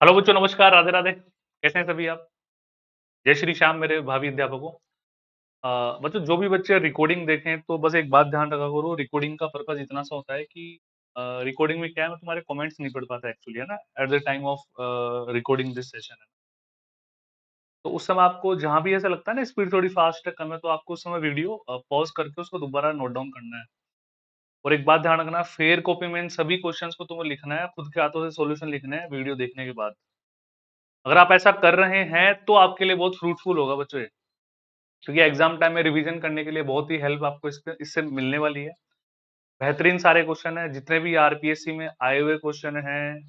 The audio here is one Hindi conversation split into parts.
हेलो बच्चों, नमस्कार, राधे राधे। कैसे हैं सभी आप? जय श्री श्याम मेरे भावी अध्यापकों। बच्चों, जो भी बच्चे रिकॉर्डिंग देखें तो बस एक बात ध्यान रखा करो। रिकॉर्डिंग का पर्पस इतना सा होता है कि रिकॉर्डिंग में क्या है, मैं तुम्हारे कमेंट्स नहीं पढ़ पाता एक्चुअली, है ना, at the time of recording this session है। तो उस समय आपको जहां भी ऐसा लगता है ना स्पीड थोड़ी फास्ट है, कम है, तो आपको उस समय वीडियो पॉज करके उसको दोबारा नोट डाउन करना है। और एक बात ध्यान रखना, फेयर कॉपी में इन सभी क्वेश्चंस को तुम्हें लिखना है, खुद के हाथों से सॉल्यूशन लिखने हैं वीडियो देखने के बाद। अगर आप ऐसा कर रहे हैं तो आपके लिए बहुत फ्रूटफुल होगा बच्चों ये। क्योंकि एग्जाम टाइम में रिवीजन करने के लिए बहुत ही हेल्प आपको इससे मिलने वाली है। बेहतरीन सारे क्वेश्चन है, जितने भी आरपीएससी में आए हुए क्वेश्चन हैं,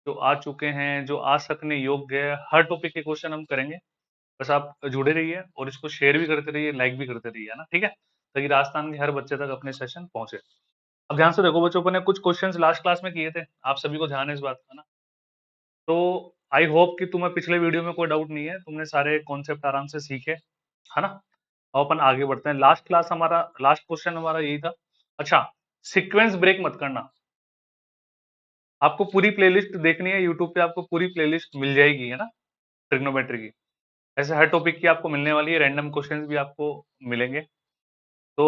जो आ चुके हैं, जो आ सकने योग्य है, हर टॉपिक के क्वेश्चन हम करेंगे। बस आप जुड़े रहिए और इसको शेयर भी करते रहिए, लाइक भी करते रहिए, है ना, ठीक है, ताकि राजस्थान के हर बच्चे तक अपने सेशन पहुंचे। अब ध्यान से देखो बच्चों, अपन ने कुछ क्वेश्चंस लास्ट क्लास में किए थे, आप सभी को ध्यान है इस बात का ना। तो आई होप कि तुम्हें पिछले वीडियो में कोई डाउट नहीं है, तुमने सारे कॉन्सेप्ट आराम से सीखे, है ना। अब अपन आगे बढ़ते हैं। लास्ट क्वेश्चन हमारा यही था। अच्छा, सीक्वेंस ब्रेक मत करना। आपको पूरी प्लेलिस्ट देखनी है यूट्यूब पे, आपको पूरी प्लेलिस्ट मिल जाएगी, है ना, ट्रिग्नोमेट्री की। ऐसे हर टॉपिक की आपको मिलने वाली है, रैंडम क्वेश्चंस भी आपको मिलेंगे। तो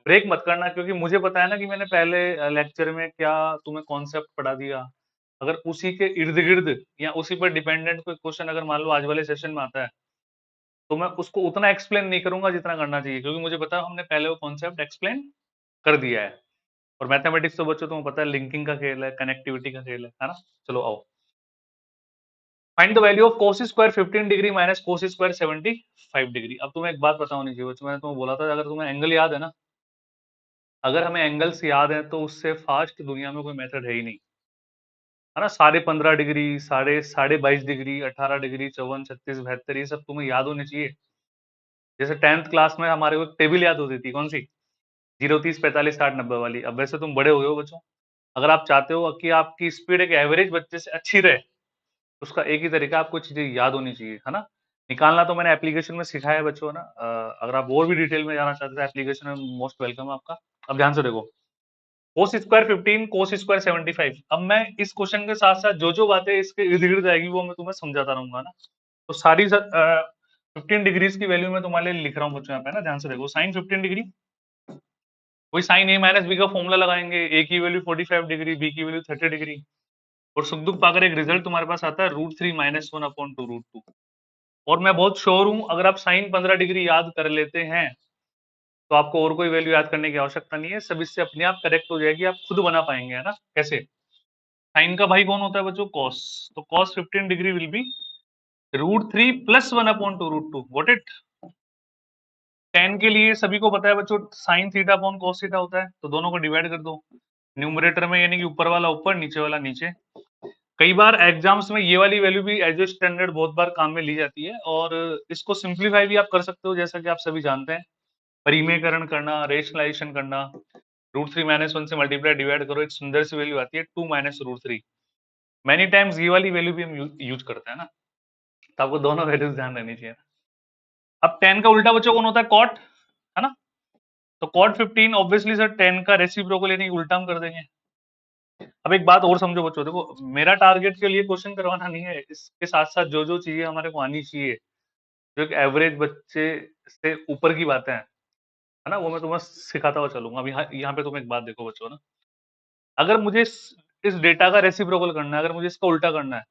ब्रेक मत करना, क्योंकि मुझे पता है ना कि मैंने पहले लेक्चर में क्या तुम्हें कॉन्सेप्ट पढ़ा दिया। अगर उसी के इर्द गिर्द या उसी पर डिपेंडेंट कोई क्वेश्चन अगर मान लो आज वाले सेशन में आता है, तो मैं उसको उतना एक्सप्लेन नहीं करूंगा जितना करना चाहिए, क्योंकि मुझे पता है हमने पहले वो कॉन्सेप्ट एक्सप्लेन कर दिया है। और मैथमेटिक्स तो बच्चों तुम्हें पता है लिंकिंग का खेल है, कनेक्टिविटी का खेल है ना। चलो आओ, find the value of cos square 15 degree minus cos square 75 degree. अब तुम्हें एक बात पता होनी चाहिए बच्चों, मैंने तुम्हें बोला था अगर तुम्हें एंगल याद है ना, अगर हमें एंगल्स याद है तो उससे फास्ट दुनिया में कोई मेथड है ही नहीं, है ना। 15.5 डिग्री, साढ़े साढ़े 22 डिग्री, 18 डिग्री, 54, 36, 72, ये सब तुम्हें याद होने चाहिए। जैसे 10th क्लास में हमारे को टेबल याद होती थी, कौन सी, 0, 30, 45, 60, 90 वाली। अब वैसे तुम बड़े हो गए हो बच्चों, अगर आप चाहते हो कि आपकी स्पीड एक एवरेज बच्चे से अच्छी रहे, तो उसका एक ही तरीका, आपको चीजें याद होनी चाहिए, है ना। निकालना तो मैंने एप्लीकेशन में सिखाया है बच्चों, है ना। अगर आप और भी डिटेल में जाना चाहते हैं एप्लीकेशन में, मोस्ट वेलकम है आपका। अब ध्यान से देखो, कोस स्क्वायर 15, कोस स्क्वायर 75। अब मैं इस क्वेश्चन के साथ साथ जो जो बातें इसके इर्द गिर्द आएगी वो मैं तुम्हें समझाता रहूंगा ना। तो सारी 15 डिग्रीज की वैल्यू मैं तुम्हारे लिए लिख रहा हूँ बच्चों यहाँ पे ना, ध्यान से देखो। साइन 15 डिग्री, वही साइन ए माइनस बी का फॉर्मूला लगाएंगे। ए की वैल्यू 45 डिग्री, बी की वैल्यू 30 डिग्री, और सुख दुख पाकर एक रिजल्ट तुम्हारे पास आता है √3 - 1/2 √2। और मैं बहुत श्योर हूं अगर आप साइन 15 डिग्री याद कर लेते हैं तो आपको और कोई वैल्यू याद करने की आवश्यकता नहीं है, सब इससे अपने आप करेक्ट हो जाएगी, आप खुद बना पाएंगे, है ना। कैसे? साइन का भाई कौन होता है बच्चों? कॉस। तो cos 15 degree will be √3 + 1/2 √2। What it? Ten के लिए सभी को पता है बच्चों, sine theta upon cos theta होता है, तो दोनों को डिवाइड कर दो न्यूमरेटर में, यानी कि ऊपर वाला ऊपर, नीचे वाला नीचे। कई बार एग्जाम्स में ये वाली वैल्यू भी एज ए स्टैंडर्ड बहुत बार काम में ली जाती है, और इसको सिंप्लीफाई भी आप कर सकते हो, जैसा कि आप सभी जानते हैं, परिमेयकरण करना, रेशनलाइजेशन करना। √3 - 1 से मल्टीप्लाई डिवाइड करो, एक सुंदर सी वैल्यू आती है 2 - √3। मैनी टाइम्स ये वाली वैल्यू भी हम यूज करते हैं ना, तो आपको दोनों वैल्यूज ध्यान रहनी चाहिए। अब 10 का उल्टा बच्चों कौन होता है? कॉट, है ना। तो कॉट 15 ऑब्वियसली सर 10 का रेसिप्रोकल, यानी उल्टा हम कर देंगे। अब एक बात और समझो बच्चों, देखो मेरा टारगेट के लिए क्वेश्चन करवाना नहीं है, इसके साथ साथ जो जो चीजें हमारे को आनी चाहिए, जो एक एवरेज बच्चे से ऊपर की बातें हैं, है ना, वो मैं तुम्हें सिखाता हुआ चलूंगा। अब यहाँ पे तुम एक बात देखो बच्चों ना, अगर मुझे इस डेटा का रेसिप्रोकल करना है, अगर मुझे इसका उल्टा करना है,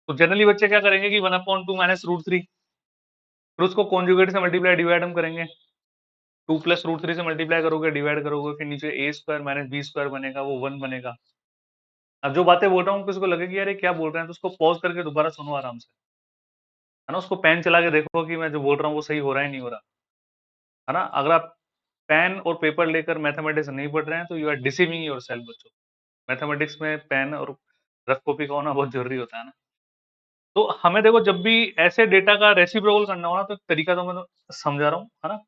तो जनरली बच्चे क्या करेंगे कि 1/2 - √3, फिर उसको कॉन्जुगेट से मल्टीप्लाई डिवाइड हम करेंगे। 2 + √3 से मल्टीप्लाई करोगे, डिवाइड करोगे, फिर नीचे a² - b² बनेगा, वो 1 बनेगा। अब जो बातें बोल रहा हूँ किसी को लगेगी यार ये क्या बोल रहे हैं, तो उसको पॉज करके दोबारा सुनो आराम से, है ना। उसको पेन चला के देखो कि मैं जो बोल रहा हूँ वो सही हो रहा है नहीं हो रहा, है ना। अगर आप पेन और पेपर लेकर मैथमेटिक्स नहीं पढ़ रहे हैं तो यू आर डिसीविंग योरसेल्फ बच्चों। मैथमेटिक्स में पेन और रफ कॉपी का होना बहुत जरूरी होता है ना। तो हमें देखो जब भी ऐसे डेटा का रेसिप्रोकल करना हो ना, तो एक तरीका तो मैं तो समझा रहा हूँ, है ना।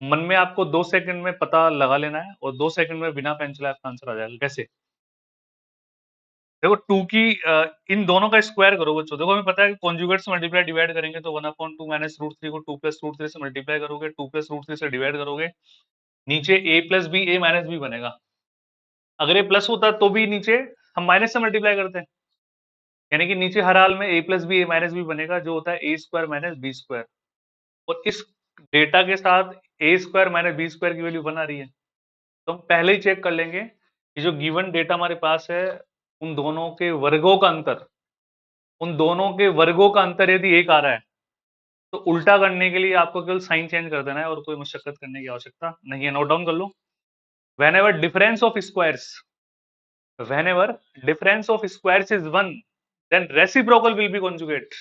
मन में आपको 2 सेकंड में पता लगा लेना है, और 2 सेकंड में बिना पेन चलाए आपका आंसर आ जाएगा। कैसे? देखो 2 की इन दोनों का स्क्वायर करो बच्चों। देखो हमें पता है कि कॉन्जुगेट से मल्टीप्लाई डिवाइड करेंगे तो 1/2 - √3 को 2 + √3 से मल्टीप्लाई करोगे, 2 + √3 से डिवाइड करोगे, नीचे a + b, a - b बनेगा। अगर ये प्लस होता तो भी नीचे हम माइनस से मल्टीप्लाई करते हैं, यानी कि नीचे हर हाल में a plus B A minus B बनेगा, जो होता है A square minus B square. और इस डेटा के साथ A square minus B square की वैल्यू बना रही है, तो हम पहले ही चेक कर लेंगे कि जो गिवन डेटा हमारे पास है उन दोनों के वर्गों का अंतर, उन दोनों के वर्गों का अंतर यदि एक आ रहा है तो उल्टा करने के लिए आपको केवल साइन चेंज कर देना है और कोई मशक्कत करने की आवश्यकता नहीं है। नोट डाउन कर लो। whenever difference of squares whenever difference of squares is 1, then reciprocal will be conjugate,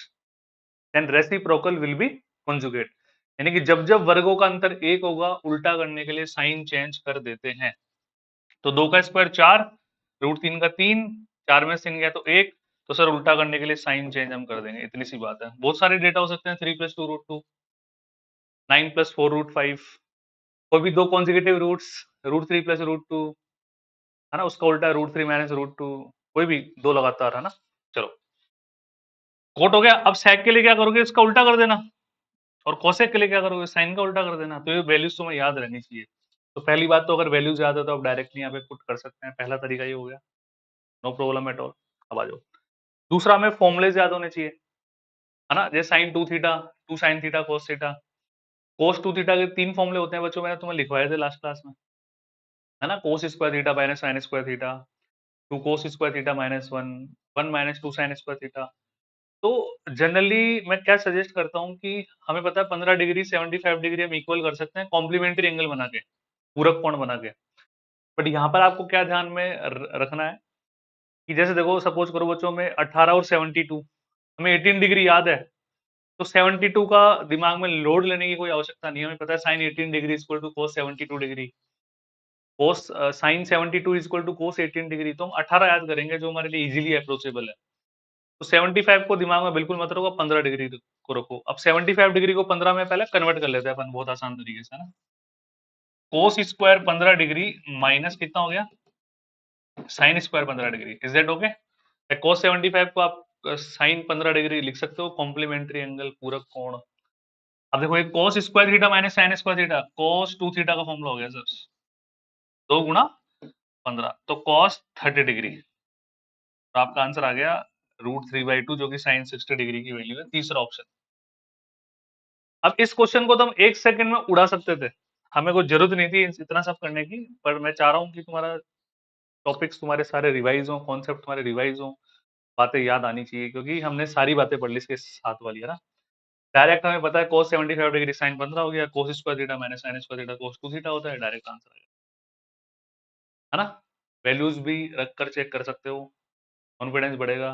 यानी कि जब जब वर्गों का अंतर एक होगा उल्टा करने के लिए साइन चेंज कर देते हैं। तो 2 का स्क्वायर 4, रूट 3 का 3, 4 में से 3 गया तो 1, तो सर उल्टा करने के लिए साइन चेंज हम कर देंगे, इतनी सी बात है। बहुत सारे डेटा हो सकते हैं, 3 प्लस 2 रूट 2, 9 प्लस 4 रूट 5, कोई भी दो consecutive roots, root 3 plus root 2 है ना, उसका उल्टा रूट 3 माइनस रूट 2, कोई भी दो लगातार, है ना। चलो, कोट हो गया। अब सेक के लिए क्या करोगे, इसका उल्टा कर देना, और कोसेक के लिए क्या करोगे, साइन का उल्टा कर देना। तो ये वैल्यूज तुम्हें याद रहनी चाहिए। तो पहली बात तो अगर वैल्यूज याद है तो आप डायरेक्टली यहाँ पे पुट कर सकते हैं, पहला तरीका ये हो गया, नो प्रॉब्लम एट ऑल। अब आ जाओ, दूसरा हमें फॉर्मुलेज याद होने चाहिए, है ना। जैसे sine 2 theta, 2 sine theta cos theta. Cos 2 theta के 3 फॉर्मुले होते हैं बच्चों, मैंने तुम्हें लिखवाए थे लास्ट क्लास में, है ना। कोस square theta minus sine square theta, 2 कोस square theta minus 1, 1 minus 2 sign square theta. तो जनरली मैं क्या सजेस्ट करता हूँ कि हमें पता है 15 डिग्री 75 डिग्री हम इक्वल कर सकते हैं कॉम्प्लीमेंट्री एंगल बना के, पूरक कोण बना के। बट यहाँ पर आपको क्या ध्यान में रखना है कि जैसे देखो, सपोज करो बच्चों में 18 और 72, हमें 18 डिग्री याद है, तो 72 का दिमाग में लोड लेने की कोई आवश्यकता नहीं है। हमें पता है sine 18 degree equal to cos 72 degree, cos sine 72 equal to cos 18 degree. तो हम 18 याद करेंगे जो हमारे लिए इजीली अप्रोचेबल है। तो 75 को दिमाग में बिल्कुल मत रखो, 15 डिग्री को रखो। अब 75 डिग्री को 15 में पहले कन्वर्ट कर लेते हैं अपन, बहुत आसान तरीके से, है ना। कोस स्क्वायर 15 डिग्री माइनस कितना हो गया, sine square 15 degree. Is that okay? Cos 75 को आप साइन 15 डिग्री लिख सकते हो, कॉम्प्लीमेंट्री एंगल, पूरक कोण। अब देखो, एक cos square theta minus sine square theta, cos 2 theta का फॉर्मूला हो गया सर, 2 गुणा 15, तो कॉस 30 डिग्री। तो आपका आंसर आ गया रूट 3/2, जो कि साइन 60 डिग्री की वैल्यू है, तीसरा ऑप्शन। अब इस क्वेश्चन को तो हम 1 सेकंड में उड़ा सकते थे, हमें कोई जरूरत नहीं थी इतना सब करने की, पर मैं चाह रहा हूँ कि तुम्हारा टॉपिक्स तुम्हारे सारे रिवाइज हो, कॉन्सेप्ट तुम्हारे रिवाइज हो, बातें याद आनी चाहिए, क्योंकि हमने सारी बातें पढ़ ली इसके साथ वाली, है ना। डायरेक्ट हमें पता है cos 75 डिग्री sin 15 हो गया, cos square theta minus sin square theta cos 2 theta होता है, डायरेक्ट आंसर आ गया, है ना। वैल्यूज भी रख कर चेक कर सकते हो, कॉन्फिडेंस बढ़ेगा,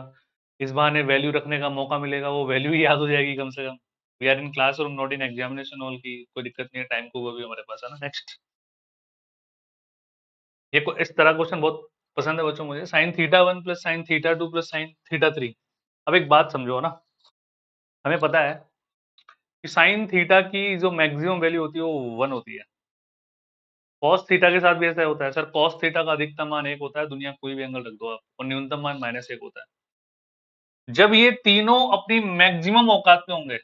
इस बहाने वैल्यू रखने का मौका मिलेगा, वो वैल्यू ही याद हो जाएगी कम से कम। We are in classroom, not in examination hall की, कोई दिक्कत नहीं है, टाइम को वो भी हमारे पास, है ना। नेक्स्ट, ये इस तरह क्वेश्चन बहुत पसंद है बच्चों मुझे, sine theta 1 plus sine theta 2 plus sine theta 3। अब एक बात समझो ना, हमें पता है कि साइन थीटा की जो मैक्सिमम वैल्यू होती है वो 1 होती है। कॉस थीटा के साथ भी ऐसा होता है सर, कॉस थीटा का अधिकतम मान 1 होता है, दुनिया कोई भी एंगल रख दो आप, और न्यूनतम मान -1 होता है। जब ये तीनों अपनी मैक्सिमम औकात पे होंगे,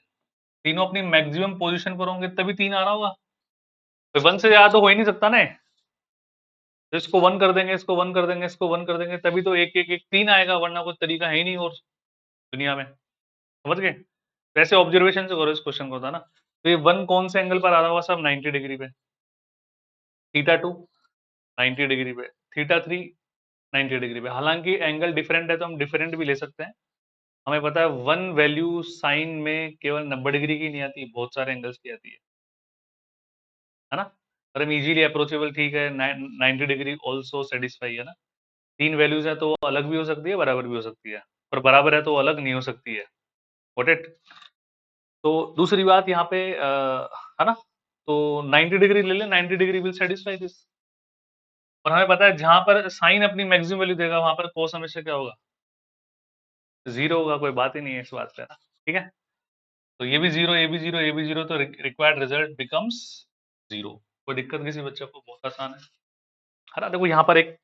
तीनों अपनी मैक्सिमम पोजीशन पर होंगे, तभी 3 आ रहा होगा। तो 1 से ज्यादा तो हो ही नहीं सकता ना। तो इसको 1 कर देंगे, इसको 1 कर देंगे, इसको 1 कर देंगे, तभी तो 1 1 1 3 आएगा, वरना कोई तरीका है ही नहीं और दुनिया में। समझ गए? वैसे ऑब्जर्वेशन से करो इस क्वेश्चन को, था ना। तो ये 1 कौन से एंगल पर आ रहा होगा सब, 90 डिग्री पे। थीटा 2 90 डिग्री पे, थीटा 3 90 डिग्री पे। हालांकि एंगल डिफरेंट है तो हम डिफरेंट भी ले सकते हैं। हमें पता है 1 वैल्यू साइन में केवल 90 डिग्री की नहीं आती, बहुत सारे एंगल्स की आती है ना। पर हम इजीली अप्रोचेबल, ठीक है, 90 डिग्री ऑल्सो सेटिस्फाई, है ना। 3 वैल्यूज है तो वो अलग भी हो सकती है, बराबर भी हो सकती है, पर बराबर है तो अलग नहीं हो सकती है। Got it? तो दूसरी बात यहाँ पे है ना, तो 90 डिग्री ले ले, 90 डिग्री विल सेटिस्फाई दिस। और हमें पता है जहां पर साइन अपनी मैक्सिमम वैल्यू देगा वहां पर कोस हमेशा क्या होगा, 0 होगा, कोई बात ही नहीं है इस बात पे, है ना। ठीक है, तो ये भी 0, ये भी 0, ये भी 0, तो रिक्वायर्ड रिजल्ट बिकम्स 0। कोई दिक्कत किसी बच्चे को, बहुत आसान है ना। देखो यहाँ पर एक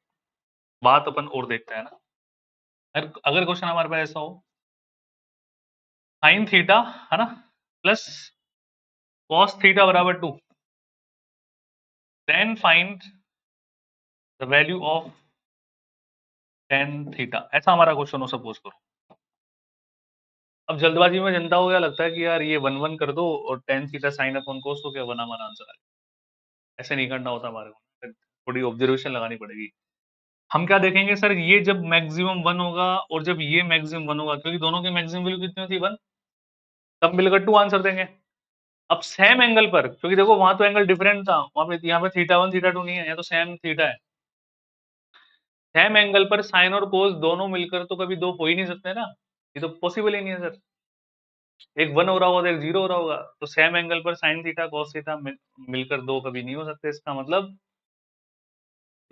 बात अपन और देखते हैं ना, अगर क्वेश्चन हमारे पास ऐसा हो, साइन थीटा, है ना, प्लस कॉस थीटा बराबर 2, then find the value of tan theta, ऐसा हमारा क्वेश्चन हो, सपोज करो। अब जल्दबाजी में जनता को क्या लगता है कि यार ये 1-1 कर दो और tan theta sin upon cos तो क्या 1 हमारा आंसर आ गया। ऐसे नहीं करना होता हमारे को, थोड़ी ऑब्जर्वेशन लगानी पड़ेगी। हम क्या देखेंगे सर, ये जब मैक्सिमम 1 होगा और जब ये मैक्सिमम 1 होगा, क्योंकि दोनों की मैक्सिमम वैल्यू कितनी होती है 1, तब मिलकर 2 आंसर देंगे। अब सेम एंगल पर, क्योंकि देखो वहां तो एंगल डिफरेंट था, वहां पे यहाँ पे थीटा 1 थीटा 2 नहीं है, यहाँ तो सेम थीटा है। सेम एंगल पर साइन और कोस दोनों मिलकर तो कभी 2 हो ही नहीं सकते ना, ये तो पॉसिबल ही नहीं है सर। एक 1 हो रहा होगा तो एक 0 हो रहा होगा, तो सेम एंगल पर साइन थीटा कॉस थीटा मिलकर 2 कभी नहीं हो सकते। इसका मतलब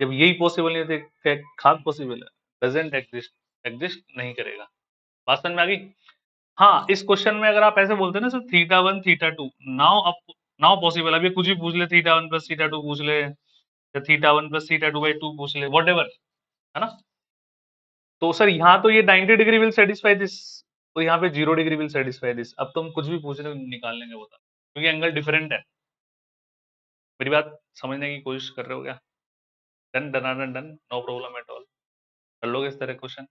जब यही पॉसिबल नहीं है तो क्या खाक पॉसिबल है, डजंट एग्जिस्ट, एग्जिस्ट नहीं करेगा। बात समझ में आ गई? हाँ, इस क्वेश्चन में अगर आप ऐसे बोलते हैं ना sir, theta 1 theta 2, now up now possible, अभी कुछ भी पूछ ले, थीटा 1 प्लस थीटा 2 पूछ ले, या थीटा 1 प्लस थीटा 2 बाई 2 पूछ ले, व्हाटएवर, है ना? तो सर यहाँ तो ये 90 डिग्री विल सेटिस्फाई दिस, तो यहाँ पे 0 डिग्री विल सेटिस्फाई दिस। अब तुम कुछ भी पूछ रहे हो निकाल लेंगे वो तो, क्योंकि एंगल डिफरेंट है। मेरी बात समझने की कोशिश कर रहे हो क्या? Done done done done, no problem at all. कर लोगे इस तरह क्वेश्चन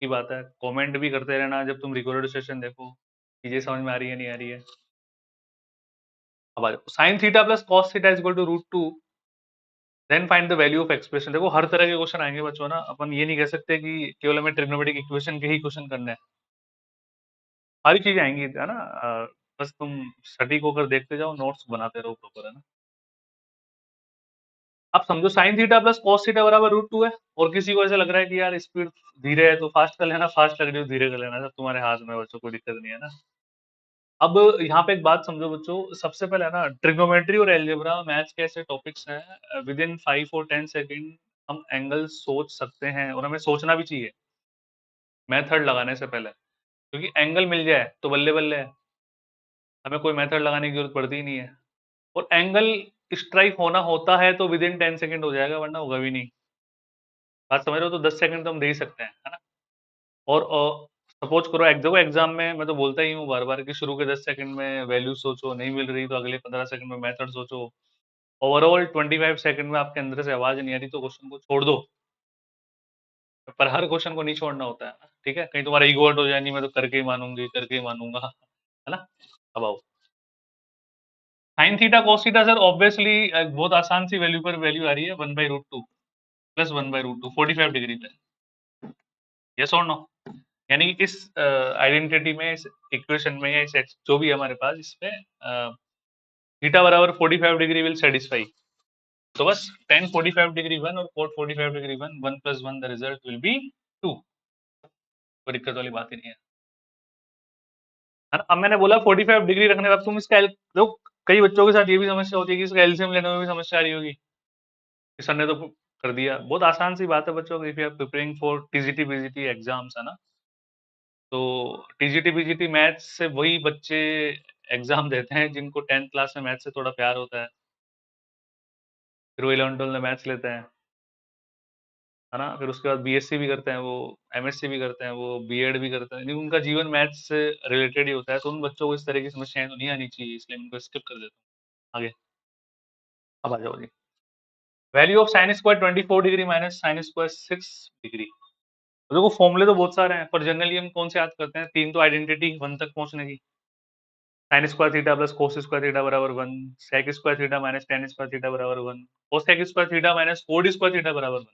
की बात है। कमेंट भी करते रहना जब तुम रिकॉर्डेड सेशन देखो, चीजें समझ में आ रही है नहीं आ रही है। अब आ जाओ, sine theta plus cos theta is equal to root two, then find the value of expression. देखो हर तरह के क्वेश्चन आएंगे बच्चों ना, अपन ये नहीं कह सकते कि केवल हमें ट्रिग्नोमेट्रिक इक्वेशन के ही क्वेश्चन करने हैं, सारी चीजें आएंगी, है ना? बस तुम सटीक होकर देखते जाओ, नोट्स बनाते रहो प्रॉपर, है ना? अब समझो sign theta plus cos theta बराबर रूट टू है, और किसी को ऐसा लग रहा है कि यार स्पीड धीरे है तो फास्ट कर लेना, फास्ट लग रही हो धीरे कर लेना, सब तुम्हारे हाथ में बच्चों, कोई दिक्कत नहीं है ना। अब यहाँ पे एक बात समझो बच्चों, सबसे पहले है ना, ट्रिग्नोमेट्री और एलजेब्रा मैथ्स के ऐसे टॉपिक्स हैं, विद इन 5 और 10 सेकेंड हम एंगल सोच सकते हैं, और हमें सोचना भी चाहिए मेथड लगाने से पहले, क्योंकि एंगल मिल जाए तो बल्ले बल्ले है, हमें कोई मेथड लगाने की जरूरत पड़ती ही नहीं है। और एंगल स्ट्राइक होना होता है तो विद इन 10 सेकेंड हो जाएगा, वरना होगा भी नहीं। बात समझ रहे हो? तो 10 सेकंड तो हम दे ही सकते हैं, है ना? और सपोज करो देखो एग्जाम में मैं तो बोलता ही हूँ बार बार कि शुरू के 10 सेकंड में वैल्यू सोचो, नहीं मिल रही तो अगले 15 सेकंड में मेथड सोचो, ओवरऑल 25 सेकंड में आपके अंदर से आवाज नहीं आ रही तो क्वेश्चन को छोड़ दो। पर हर क्वेश्चन को नहीं छोड़ना होता है ना, ठीक है? कहीं तुम्हारा ईगो हर्ट हो जाए, नहीं मैं तो करके ही मानूंगी, करके ही मानूंगा, है ना? अब आओ, sine theta cos theta sir obviously बहुत आसान सी वैल्यू पर वैल्यू आ रही है, 1/√2 प्लस 1/√2 45 डिग्री पे, यस और नो? यानी कि इस आइडेंटिटी में, इस इक्वेशन में, या इस जो भी है हमारे पास, इसमें थीटा बराबर 45 डिग्री विल सेटिस्फाई। तो बस tan 45 डिग्री 1 और cot 45 degree 1, 1 plus 1 the result will be 2। कोई दिक्कत वाली बात ही नहीं है, है ना? अब मैंने बोला 45 डिग्री रखने का, तुम इसका देखो, कई बच्चों के साथ ये भी समस्या होती है कि इसका एलसीएम लेने में भी समस्या आ रही होगी, कि सर ने तो कर दिया। बहुत आसान सी बात है बच्चों, if you are preparing for TGT BGT exams, है ना, तो टीजीटी बीजीटी मैथ्स से वही बच्चे एग्जाम देते हैं जिनको 10th क्लास में मैथ्स से थोड़ा प्यार होता है, फिर वो 11th में मैथ्स लेते हैं, है ना? फिर उसके बाद बीएससी भी करते हैं वो, एमएससी भी करते हैं वो, बीएड भी करते हैं, लेकिन उनका जीवन मैथ्स से रिलेटेड ही होता है, तो उन बच्चों को इस तरह की समस्याएं तो नहीं आनी चाहिए, इसलिए मैं उनको स्किप कर देता हूँ आगे। अब आ जाओ जी, value of sine square 24 degree minus sine square 6 degree. तो देखो फॉर्मूले तो बहुत सारे हैं, पर जनरली हम कौन से याद करते हैं? तीन तो आइडेंटिटी 1 तक पहुंचने की, sine square theta plus cos square theta बराबर 1, sec square theta minus tan square theta बराबर 1, cosec square theta minus cot square theta बराबर 1।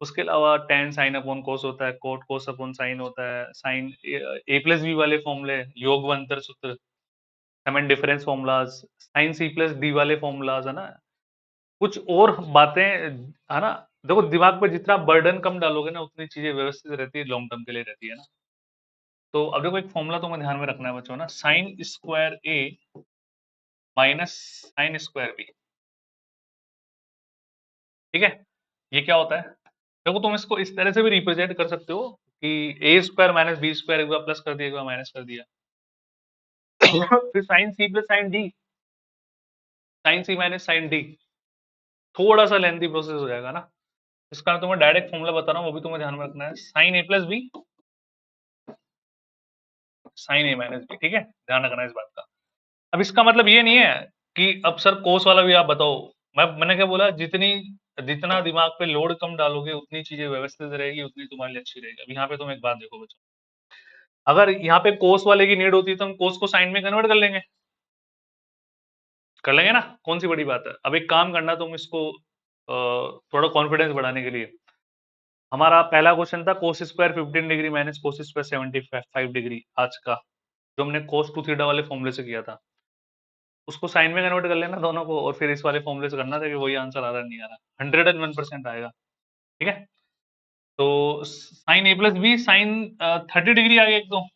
उसके अलावा टेन साइन अपॉन कोस होता है, कोट कोस अपॉन साइन होता है, साइन ए प्लस बी वाले फॉर्मूले, योग व अंतर सूत्र, sum and difference formulas, sine C plus D वाले फॉर्मूलाज, है ना? कुछ और बातें, है ना? देखो दिमाग पे जितना बर्डन कम डालोगे ना, उतनी चीजें व्यवस्थित रहती है, लॉन्ग टर्म के लिए रहती है ना। तो अब देखो एक फॉर्मूला तुम्हें ध्यान में रखना है बच्चों ना, साइन स्क्वायर ए माइनस साइन स्क्वायर बी, ठीक है? ये क्या होता है? देखो तुम इसको इस तरह से भी रिप्रेजेंट कर सकते हो कि ए स्क्वायर माइनस बी स्क्वायर, एक बार प्लस कर दिया, एक बार माइनस कर दिया। फिर sine C plus sine D, sine C minus sine D, थोड़ा सा लेंथी प्रोसेस हो जाएगा ना। इसका मैं तुम्हें डायरेक्ट फॉर्मूला बता रहा हूँ, वो भी तुम्हें ध्यान में रखना है, साइन ए प्लस बी साइन ए माइनस बी, ठीक है? ध्यान रखना है इस बात का। अब इसका मतलब ये नहीं है कि अब सर कोस वाला भी आप बताओ। मैंने क्या बोला, जितनी जितना दिमाग पे लोड कम डालोगे उतनी चीजें व्यवस्थित रहेगी, उतनी तुम्हारे लिए अच्छी रहेगी। अब यहाँ पे तुम एक बात देखो बच्चों, अगर यहाँ पे कोस वाले की नीड होती है तो हम कोस को साइन में कन्वर्ट कर लेंगे ना, कौन सी बड़ी बात है। अब एक काम करना तुम इसको थोड़ा कॉन्फिडेंस बढ़ाने के लिए, हमारा पहला क्वेश्चन था cos square 15 degree minus cos square 75 degree आज का, जो हमने कोस टू थीटा वाले फॉर्मूले से किया था, उसको साइन में कन्वर्ट कर लेना दोनों को, और फिर इस वाले फॉर्मूले से करना था कि वही आंसर आ रहा है नहीं आ रहा, 101% आएगा। ठीक है, तो साइन ए प्लस बी साइन 30 डिग्री आ गया एक, तो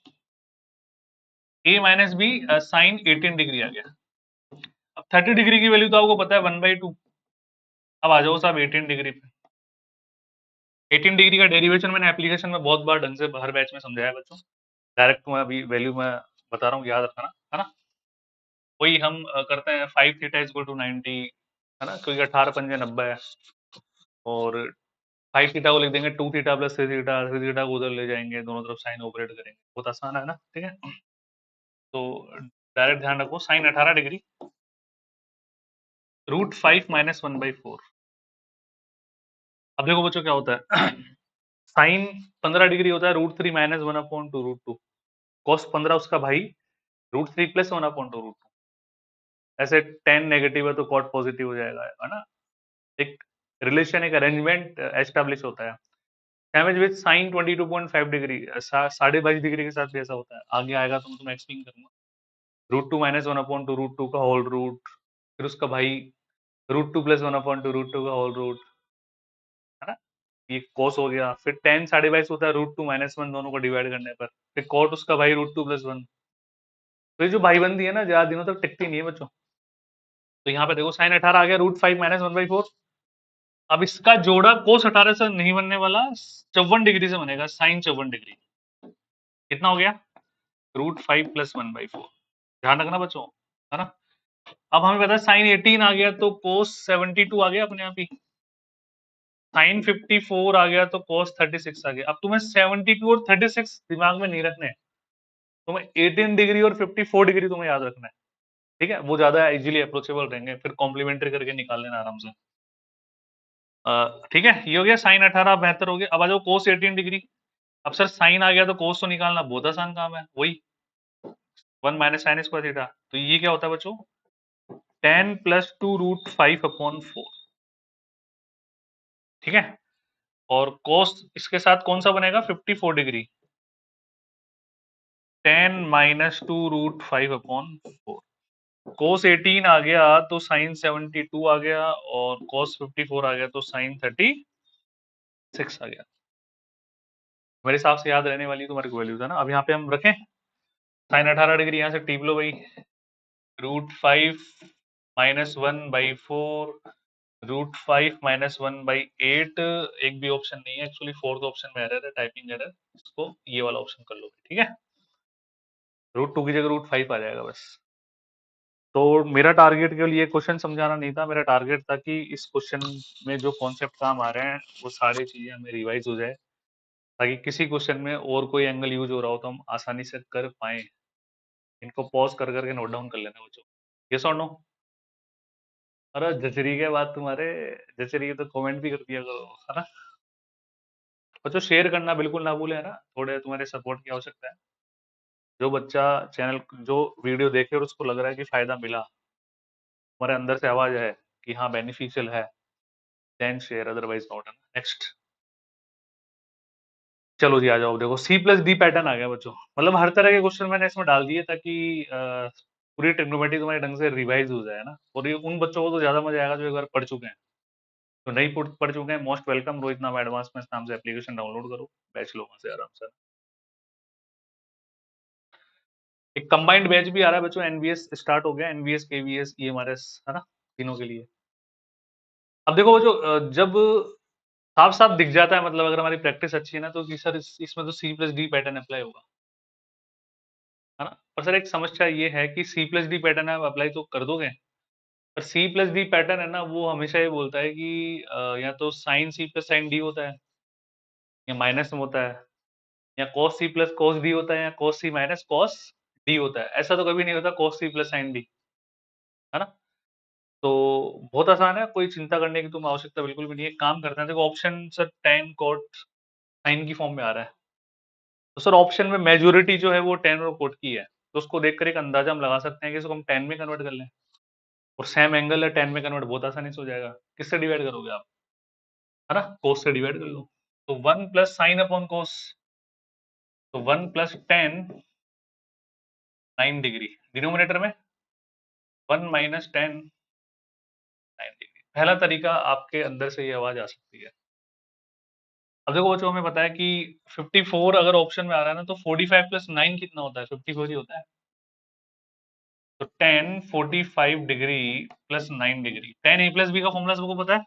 ए माइनस बी साइन 18 डिग्री आ गया। अब 30 डिग्री की वैल्यू तो आपको पता है 1/2। अब आ जाओ साहब 18 डिग्री पे। 18 डिग्री का डेरिवेशन मैंने एप्लीकेशन में बहुत बार ढंग से हर बैच में समझाया है बच्चों, डायरेक्ट मैं अभी वैल्यू में बता रहा हूँ, याद रखना है ना। वही हम करते हैं 5 थीटा इक्वल टू 90, है ना, क्योंकि 18×5 = 90 है, और 5 थीटा को लिख देंगे 2 थीटा प्लस 3 थीटा, 3 थीटा को उधर ले जाएंगे, दोनों तरफ साइन ऑपरेट करेंगे, बहुत आसान है ना। ठीक है, तो डायरेक्ट ध्यान रखो, साइन 18 डिग्री √5 - 1/4। अब देखो बच्चों क्या होता है, साइन 15 डिग्री होता है √3 - 1/2 √2, कॉस 15 उसका भाई √3 + 1/2 √2। ऐसे टेन नेगेटिव है तो कॉट पॉजिटिव हो जाएगा, है ना। एक रिलेशन, एक अरेंजमेंट एस्टेब्लिश होता है। Same is with sine 22.5 degree, 22.5 degree के साथ भी ऐसा होता है, आगे आएगा तो मैं तुम्हें एक्सप्लेन करूंगा। √2 - 1/2 √2 का होल रूट, फिर उसका भाई √2 + 1/2 √2 का होल रूट, है ना। ये cos हो गया, फिर tan 22.5 होता है √2 - 1 दोनों को डिवाइड करने पर, फिर cot उसका भाई √2 + 1। तो ये जो भाईबंदी है ना, ज्यादा दिनों तक टिकती नहीं है बच्चों। तो यहाँ पे देखो साइन 18 आ गया √5 - 1/4। अब इसका जोड़ा cos 18 से नहीं बनने वाला, 54 डिग्री से बनेगा, साइन 54 डिग्री। कितना हो गया, √5 + 1/4। ध्यान रखना बच्चों, है ना। अब हमें पता है साइन 18 आ गया तो cos 72 आ गया अपने आप ही, साइन 54 आ गया तो cos 36 आ गया। अब तुम्हें 72 और 36 दिमाग में नहीं रखने, तुम्हें 18 डिग्री और 54 डिग्री तुम्हें याद रखना है। ठीक है, वो ज्यादा इजीली अप्रोचेबल रहेंगे, फिर कॉम्प्लीमेंट्री करके निकाल लेना आराम से। ठीक है, ये हो गया साइन 18 बेहतर हो गया। अब आ जाओ cos 18 डिग्री। अब सर साइन आ गया तो cos तो निकालना बहुत आसान काम है, वही 1 - sin स्क्वायर थीटा। तो ये क्या होता है बच्चों, tan + 2 √5/4। ठीक है, और cos इसके साथ कौन सा बनेगा, 54 डिग्री, tan - 2 √5/4। cos 18 आ गया तो sin 72 आ गया, और cos 54 आ गया तो sin 36 आ गया। मेरे हिसाब से याद रहने वाली तुम्हारे को वैल्यूज है ना। अब यहाँ पे हम रखें sin 18 डिग्री, यहाँ से टीप लो भाई, √5 - 1/4 √5 - 1/8। एक भी ऑप्शन नहीं है एक्चुअली, फोर्थ ऑप्शन में एरर है, टाइपिंग एरर, इसको ये वाला ऑप्शन कर लो। ठीक है, √2 की जगह √5 आ जाएगा बस। तो मेरा टारगेट केवल ये क्वेश्चन समझाना नहीं था, मेरा टारगेट था कि इस क्वेश्चन में जो कॉन्सेप्ट काम आ रहे हैं वो सारी चीजें हमें रिवाइज हो जाए, ताकि किसी क्वेश्चन में और कोई एंगल यूज हो रहा हो तो हम आसानी से कर पाए। इनको पॉज कर करके नोट डाउन कर लेना बच्चों, यस और नो। अरे जचरी के बाद तुम्हारे, जचरी तो कमेंट भी कर दिया करो, है ना। बच्चों शेयर करना बिल्कुल ना भूले, है ना, थोड़े तुम्हारे सपोर्ट की आवश्यकता है। जो बच्चा चैनल, जो वीडियो देखे और उसको लग रहा है कि फायदा मिला, तुम्हारे अंदर से आवाज है कि हाँ बेनिफिशियल है, देन शेयर, अदरवाइज नॉट, है ना। नेक्स्ट, चलो जी आ जाओ, देखो C+D पैटर्न आ गया बच्चों। मतलब हर तरह के क्वेश्चन मैंने इसमें डाल दिए ताकि पूरी ट्रिग्नोमेट्री तुम्हारे ढंग से रिवाइज हो जाए ना, और ये उन बच्चों को तो ज्यादा मजा आएगा जो एक बार पढ़ चुके हैं। तो नहीं पढ़ चुके हैं, मोस्ट वेलकम, रोहित नाम एडवांस में इस नाम से एप्लीकेशन डाउनलोड करो, बैच लो वहां से आराम से। एक कंबाइंड बैच भी आ रहा है बच्चों, एनवीएस स्टार्ट हो गया, एनवीएस केवीएस ईएमआरएस, है ना, तीनों के लिए। अब देखो जो जब साफ साफ दिख जाता है, मतलब अगर हमारी प्रैक्टिस अच्छी है ना, तो कि सर इसमें तो C+D पैटर्न अप्लाई होगा, है ना। पर सर एक समस्या ये है कि C+D पैटर्न आप अप्लाई तो कर दोगे, पर C+D पैटर्न है ना, वो हमेशा ये बोलता है कि या तो sine C plus sine D होता है, या माइनस में होता है, या cos C plus cos D होता है, या cos C minus cos D होता है। ऐसा तो कभी नहीं होता cos C plus sine D, है ना। तो बहुत आसान है, कोई चिंता करने की तुम आवश्यकता बिल्कुल भी नहीं है। काम करते हैं, देखो option sir tan cot sin की फॉर्म में आ रहा है, तो सर ऑप्शन में मेजोरिटी जो है वो 10 और कोट की है, तो उसको देखकर एक अंदाजा हम लगा सकते हैं कि इसको हम 10 में कन्वर्ट कर लें, और सेम एंगल है 10 में कन्वर्ट बहुत आसानी से हो जाएगा। किससे डिवाइड करोगे आप, है ना, कोस से डिवाइड कर लो। तो 1 प्लस साइन अपॉन कोस, तो 1 प्लस 10 9 डिग्री, डिनोमिनेटर में 1 माइनस 10 9 डिग्री। पहला तरीका आपके अंदर से ये आवाज आ सकती है। अब देखो जो हमें पता है कि 54 अगर ऑप्शन में आ रहा है ना, तो 45 प्लस 9 कितना होता है, 54 ही होता है। तो 10 45 डिग्री प्लस 9 डिग्री, 10 ए प्लस बी का फॉर्मूला सबको पता है,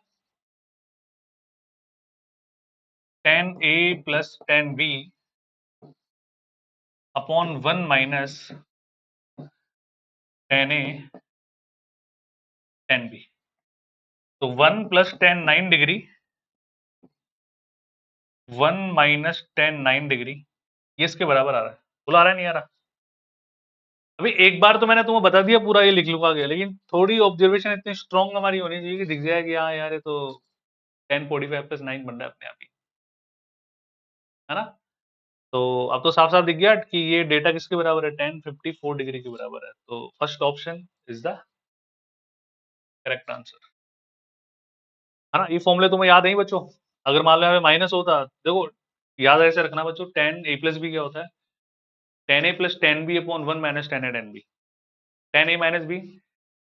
10 ए प्लस 10 बी अपॉन 1 माइनस 10 ए 10 बी। तो 1 प्लस 10 9 डिग्री, 1 माइनस 10 9 डिग्री, ये इसके बराबर आ रहा है, बोला आ रहा है नहीं आ रहा। अभी एक बार तो मैंने तुम्हें बता दिया पूरा, ये लिख लूंगा गया, लेकिन थोड़ी ऑब्जर्वेशन इतनी स्ट्रांग हमारी होनी चाहिए कि दिख जाए कि हाँ यार ये तो 10 45 प्लस 9 बन रहा है अपने आप ही, है ना। तो अब तो साफ साफ दिख गया कि ये डेटा किसके बराबर है, 10 54 डिग्री के बराबर है। तो first option is the correct answer, है ना। ये फॉर्मूले तुम्हें याद नहीं बच्चों, अगर मान लो माइनस होता, देखो याद ऐसे रखना बच्चों, 10 ए प्लस बी क्या होता है, 10 ए प्लस 10 बी अपॉन 1 माइनस 10 ए 10 बी, 10 ए माइनस बी,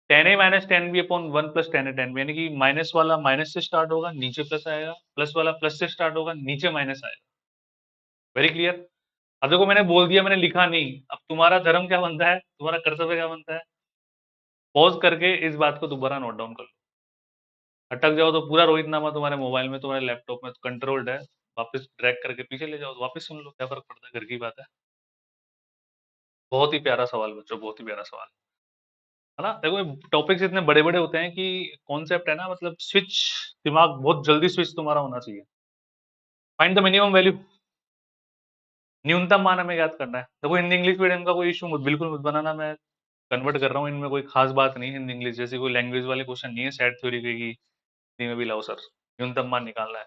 10 ए माइनस 10 बी अपॉन 1 प्लस 10 ए 10 बी, यानी कि माइनस वाला माइनस से स्टार्ट होगा नीचे प्लस आएगा, प्लस वाला प्लस से स्टार्ट होगा नीचे माइनस आएगा। Very clear. अब देखो मैंने बोल दिया, मैंने लिखा नहीं, अब तुम्हारा धर्म क्या बनता है, तुम्हारा कर्तव्य क्या बनता है, पॉज करके इस बात को दोबारा नोट डाउन कर लो। अटक जाओ तो पूरा रोहितनामा तुम्हारे मोबाइल में, तुम्हारे लैपटॉप में कंट्रोल्ड है, वापस ड्रैग करके पीछे ले जाओ तो वापस सुन लो, क्या फर्क पड़ता है, घर की बात है। बहुत ही प्यारा सवाल बच्चों, बहुत ही प्यारा सवाल, है ना। देखो टॉपिक्स इतने बड़े बड़े होते हैं कि कॉन्सेप्ट है ना, मतलब स्विच, दिमाग बहुत जल्दी स्विच तुम्हारा होना चाहिए। फाइंड द मिनिमम वैल्यू, न्यूनतम मान हमें याद करना है। देखो हिंदी इंग्लिश मीडियम का कोई इशू बिल्कुल मत बनाना, मैं कन्वर्ट कर रहा हूँ, इनमें कोई खास बात नहीं है, हिंदी इंग्लिश जैसी कोई लैंग्वेज वाले क्वेश्चन नहीं है सेट थ्योरी के कि हिंदी में भी लाओ सर, न्यूनतम मान निकालना है।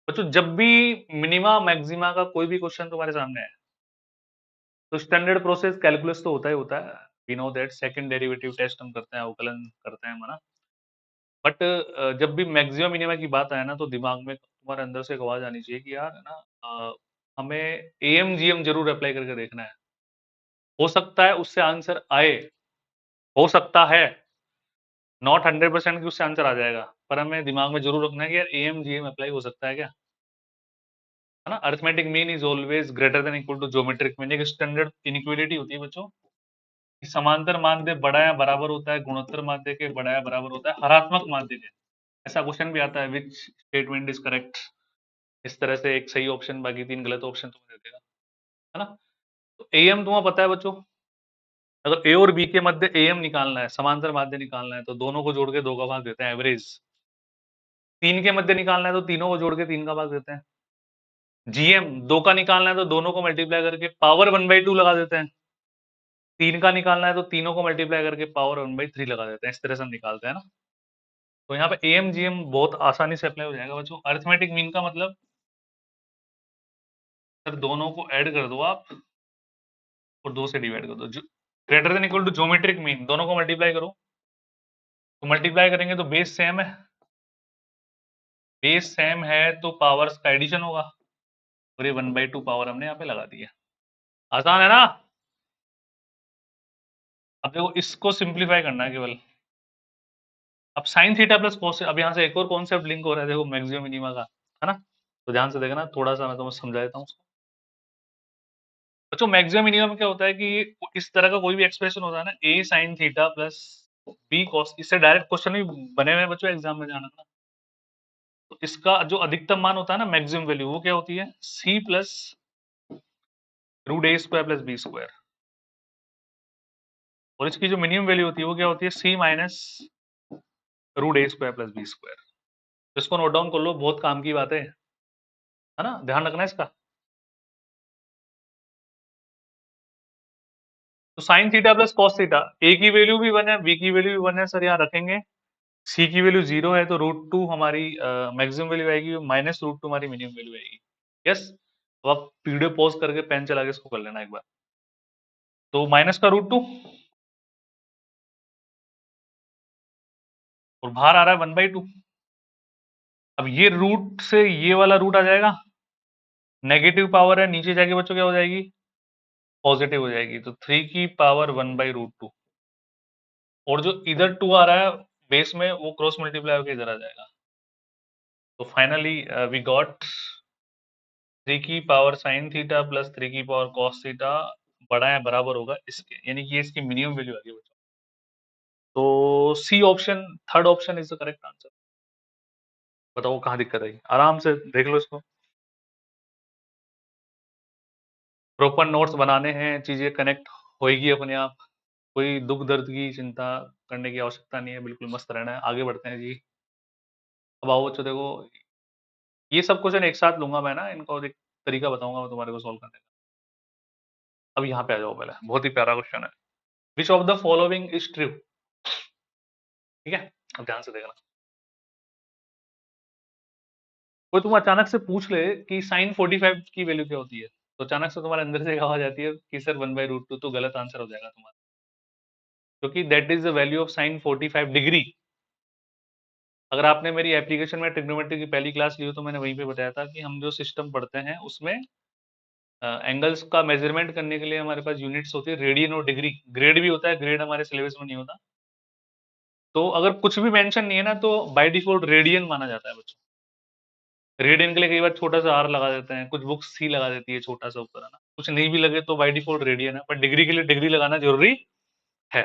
बच्चों जब भी मिनिमा मैक्सिमा का कोई भी क्वेश्चन तुम्हारे सामने है, तो स्टैंडर्ड प्रोसेस कैलकुलस तो होता ही होता है, we know that, second derivative test हम करते हैं, अवकलन करते हैं, है ना। बट जब भी मैक्सिमम मिनिमा की बात आए ना, तो दिमाग में तुम्हारे अंदर से एक आवाज आनी चाहिए कि यार है ना, हमें एएम जीएम जरूर अप्लाई करके देखना है, हो सकता है उससे आंसर आए, हो सकता है, नॉट 100% कि उससे आंसर आ जाएगा, पर हमें दिमाग में जरूर रखना है कि यार एएम जीएम अप्लाई हो सकता है क्या, है ना। Arithmetic mean is always greater than equal to geometric mean, एक स्टैंडर्ड इनइक्वालिटी होती है बच्चों, समांतर माध्य बड़ा या बराबर होता है गुणोत्तर माध्य के बड़ा या बराबर होता है हरात्मक माध्य के। ऐसा क्वेश्चन भी आता है, विच स्टेटमेंट इज करेक्ट, इस तरह से एक सही ऑप्शन बाकी 3 गलत ऑप्शन तुम्हें दे देगा, है ना। तो एएम तुम्हें पता है बच्चों, अगर ए और बी के मध्य एएम निकालना है, समांतर माध्य निकालना है, तो दोनों को जोड़ के 2 का भाग देते हैं एवरेज, 3 के मध्य निकालना है तो तीनों को जोड़ के 3 का भाग देते हैं, जीएम 2 का निकालना है तो दोनों को मल्टीप्लाई करके पावर 1/2 लगा देते हैं, 3 का निकालना है तो तीनों को मल्टीप्लाई करके पावर 1/3 लगा देते हैं, इस तरह से हम निकालते हैं ना। तो यहाँ पे एएम जीएम बहुत आसानी से अप्लाई हो जाएगा बच्चों। अरिथमेटिक मीन का मतलब सर दोनों को ऐड कर दो आप और 2 से डिवाइड कर दो, greater than equal to geometric mean, दोनों को मल्टीप्लाई करो, तो मल्टीप्लाई करेंगे तो बेस सेम है, बेस सेम है तो पावर्स का एडिशन होगा, और ये 1/2 पावर हमने यहाँ पे लगा दी है, आसान है ना। अब देखो इसको सिंप्लीफाई करना है केवल, अब साइन थीटा प्लस कोस, अब यहाँ से एक और कॉन्सेप्ट लिंक हो रहा है, देखो मैक्सिमम मिनिमा का, है ना। तो ध्यान से देखना, थोड़ा सा मैं तुम्हें समझा देता हूँ उसको। बच्चों मैक्सिमम मिनिमा में क्या होता है कि इस तरह का कोई भी एक्सप्रेशन होता है ना, A sine theta plus B cos, इससे डायरेक्ट क्वेश्चन भी बने हुए हैं बच्चों एग्जाम में, ध्यान रखना। तो इसका जो अधिकतम मान होता है ना, मैक्सिमम वैल्यू, वो क्या होती है, सी प्लस रूट ए स्क्वायर प्लस बी स्क्वायर, और इसकी जो मिनिमम वैल्यू होती है वो क्या होती है, सी माइनस रूट ए स्क्वायर प्लस बी स्क्वायर। इसको नोट डाउन कर लो, बहुत काम की बात है ना, ध्यान रखना है इसका। तो sine theta plus cos theta, A की वैल्यू भी 1 है, बी की वैल्यू भी 1 है, सर यहाँ रखेंगे, सी की वैल्यू 0 है तो √2 हमारी मैक्सिमम वैल्यू आएगी, माइनस √2 हमारी मिनिमम वैल्यू आएगी, यस। अब आप वीडियो पॉज करके पेन चला के इसको कर लेना एक बार। तो माइनस का रूट 2 और बाहर आ रहा है 1/2। अब ये रूट से ये वाला रूट आ जाएगा, नेगेटिव पावर है, नीचे जाके बच्चों क्या हो जाएगी, पॉजिटिव हो जाएगी। तो 3 की पावर 1/√2, और जो इधर 2 आ रहा है बेस में, वो क्रॉस मल्टीप्लाई होकर इधर आ जाएगा। तो फाइनली वी गॉट 3 की पावर साइन थीटा प्लस 3 की पावर कॉस थीटा बड़ा या बराबर होगा इसके, यानी कि इसकी मिनिमम वैल्यू आ गई बच्चों। तो C option, third option is the correct answer. बताओ कहाँ दिक्कत आई, आराम से देख लो इसको। प्रॉपर नोट्स बनाने हैं, चीजें कनेक्ट होएगी अपने आप, कोई दुख दर्द की चिंता करने की आवश्यकता नहीं है, बिल्कुल मस्त रहना है। आगे बढ़ते हैं जी। अब आओ बच्चों, देखो ये सब क्वेश्चन एक साथ लूंगा मैं ना, इनको एक तरीका बताऊंगा मैं तुम्हारे को सॉल्व करने का। अब यहाँ पे आ जाओ, पहले बहुत ही प्यारा क्वेश्चन है, which of the following is true. ठीक है, अब ध्यान से देखना। कोई तुम अचानक से पूछ ले कि साइन 45 की वैल्यू क्या होती है, तो अचानक से तुम्हारे अंदर से एक आवाज आती है कि सर 1/√2, तो गलत आंसर हो जाएगा तुम्हारा, क्योंकि that is the value of sign 45 degree. अगर आपने मेरी एप्लीकेशन में ट्रिग्नोमेट्री की पहली क्लास ली हो तो मैंने वहीं पे बताया था कि हम जो सिस्टम पढ़ते हैं उसमें एंगल्स का मेजरमेंट करने के लिए हमारे पास यूनिट्स होती है, रेडियन और डिग्री। ग्रेड भी होता है, ग्रेड हमारे सिलेबस में नहीं होता। तो अगर कुछ भी मेंशन नहीं है ना, तो बाय डिफॉल्ट रेडियन माना जाता है बच्चों। रेडियन के लिए कई बार छोटा सा आर लगा देते हैं, कुछ बुक्स सी लगा देती है छोटा सा ऊपर, है ना। कुछ नहीं भी लगे तो बाय डिफॉल्ट रेडियन है, पर डिग्री के लिए डिग्री लगाना जरूरी है।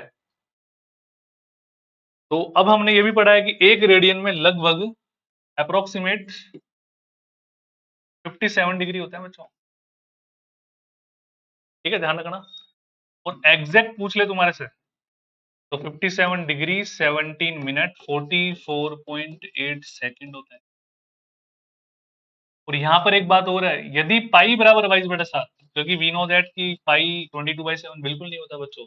तो अब हमने ये भी पढ़ा है कि एक रेडियन में लगभग अप्रोक्सीमेट 57 डिग्री होता है बच्चों। ठीक है, ध्यान रखना। और एग्जैक्ट पूछ ले तुम्हारे से तो 57 डिग्री 17 मिनट 44.8 सेकंड होता है। और यहाँ पर एक बात और है, यदि पाई बराबर 22/7, क्योंकि वी नो दैट कि पाई 22/7 बिल्कुल नहीं होता बच्चों,